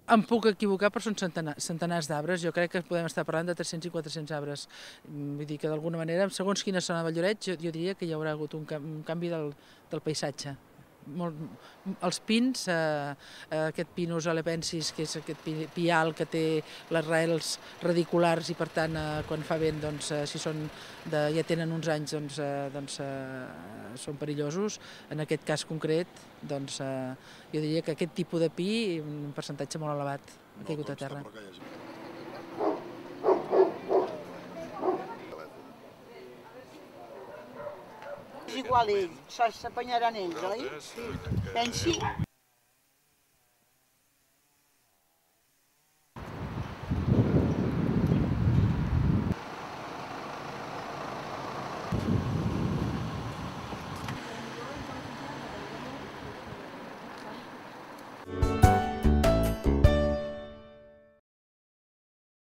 Em puc equivocar, però són centenars d'arbres. Jo crec que podem estar parlant de 300 i 400 arbres. Vull dir que d'alguna manera, segons quina zona de Valldoreix, jo diria que hi haurà hagut un canvi del paisatge. Els pins, aquest Pinus halepensis, que és aquest pi alt que té les rails radiculars i per tant quan fa vent, si ja tenen uns anys, són perillosos. En aquest cas concret, jo diria que aquest tipus de pi, un percentatge molt elevat, ha caigut a terra. És igual ell, s'apanyaran ells, oi? Pensi.